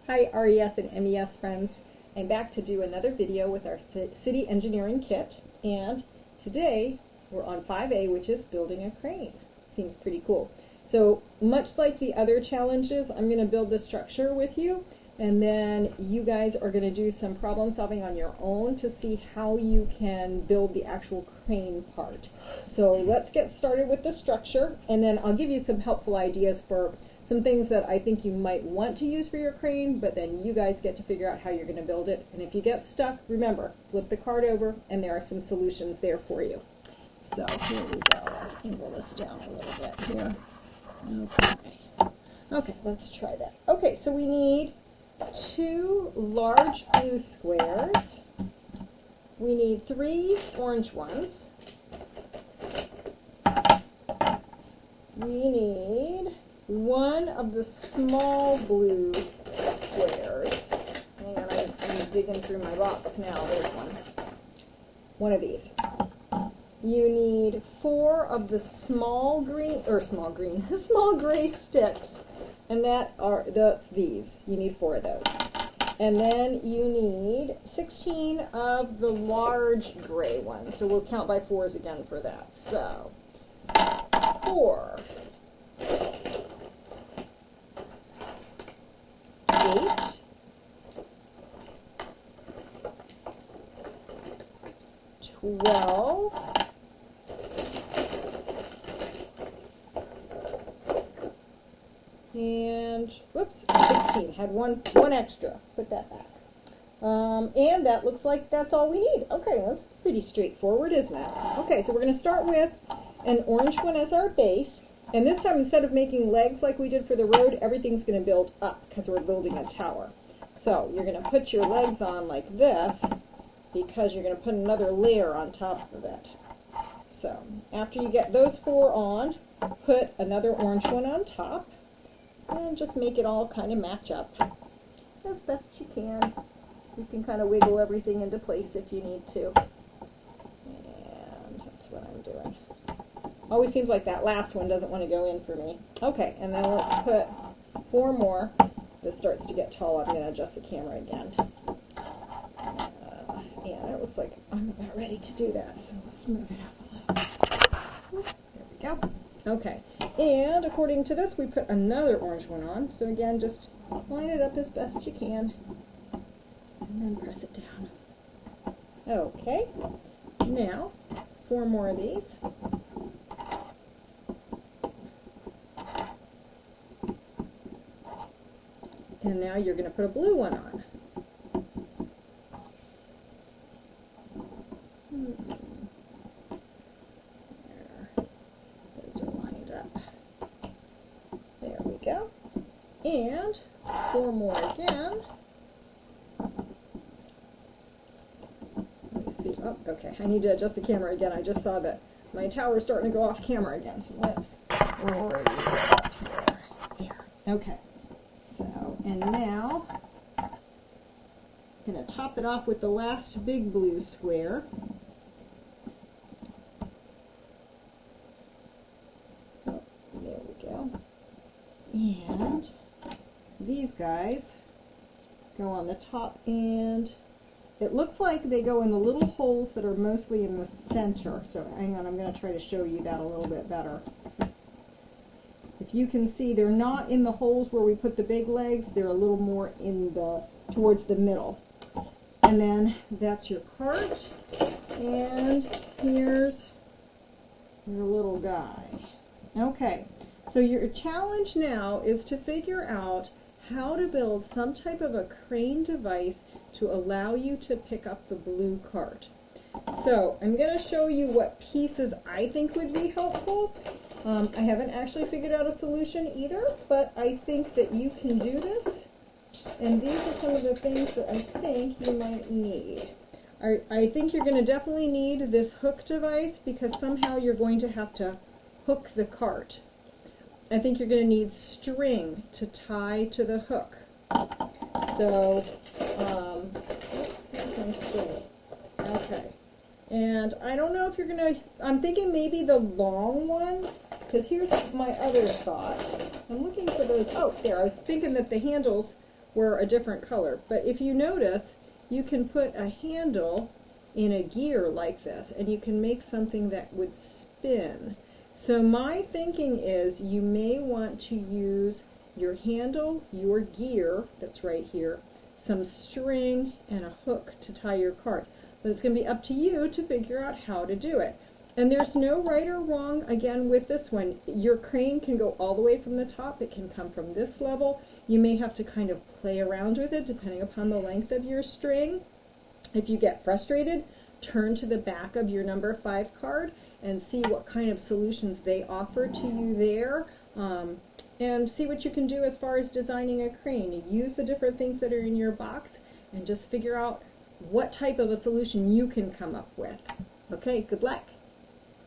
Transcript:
Hi RES and MES friends. I'm back to do another video with our city engineering kit, and today we're on 5A, which is building a crane. Seems pretty cool. So much like the other challenges, I'm going to build the structure with you, and then you guys are going to do some problem solving on your own to see how you can build the actual crane part. So let's get started with the structure, and then I'll give you some helpful ideas for some things that I think you might want to use for your crane, but then you guys get to figure out how you're going to build it. And if you get stuck, remember, flip the card over and there are some solutions there for you. So here we go. I'll angle this down a little bit here. Okay, let's try that. Okay, so we need 2 large blue squares. We need 3 orange ones. We need 1 of the small blue squares. Hang on, I'm digging through my box now. There's one. One of these. You need 4 of the small gray sticks, and that's these. You need 4 of those. And then you need 16 of the large gray ones. So we'll count by 4s again for that. So 4, 8, 12, and whoops, 16. Had one extra. Put that back. And that looks like that's all we need. Okay, this is pretty straightforward, isn't it? Okay, so we're going to start with an orange one as our base. And this time, instead of making legs like we did for the road, everything's going to build up because we're building a tower. So you're going to put your legs on like this because you're going to put another layer on top of it. So after you get those 4 on, put another orange one on top and just make it all kind of match up as best you can. You can kind of wiggle everything into place if you need to. And that's what I'm doing. Always seems like that last one doesn't want to go in for me. Okay, and then let's put 4 more. This starts to get tall. I'm going to adjust the camera again. And it looks like I'm about ready to do that. So let's move it up a little. There we go. Okay, and according to this, we put another orange one on. So again, just line it up as best you can. And then press it down. Okay, now 4 more of these. And now you're going to put a blue one on. There. Those are lined up. There we go. And 4 more again. Let me see. Oh, okay. I need to adjust the camera again. I just saw that my tower's starting to go off camera again. So let's raise it up here. There. Okay. So, and now I'm going to top it off with the last big blue square. Oh, there we go. And these guys go on the top, and it looks like they go in the little holes that are mostly in the center. So hang on, I'm going to try to show you that a little bit better. If you can see, they're not in the holes where we put the big legs. They're a little more in towards the middle. And then that's your cart. And here's your little guy. Okay, so your challenge now is to figure out how to build some type of a crane device to allow you to pick up the blue cart. So I'm going to show you what pieces I think would be helpful. I haven't actually figured out a solution either, but I think that you can do this. And these are some of the things that I think you might need. I think you're going to definitely need this hook device because somehow you're going to have to hook the cart. I think you're going to need string to tie to the hook. So, here's my string. Okay. And I don't know if you're going to, I'm thinking maybe the long one, because here's my other thought. I'm looking for those, oh, there, I was thinking that the handles were a different color. But if you notice, you can put a handle in a gear like this, and you can make something that would spin. So my thinking is you may want to use your handle, your gear that's right here, some string, and a hook to tie your cart. But it's going to be up to you to figure out how to do it. And there's no right or wrong, again, with this one. Your crane can go all the way from the top. It can come from this level. You may have to kind of play around with it depending upon the length of your string. If you get frustrated, turn to the back of your number 5 card and see what kind of solutions they offer to you there. And see what you can do as far as designing a crane. Use the different things that are in your box and just figure out what type of a solution you can come up with. Okay, good luck.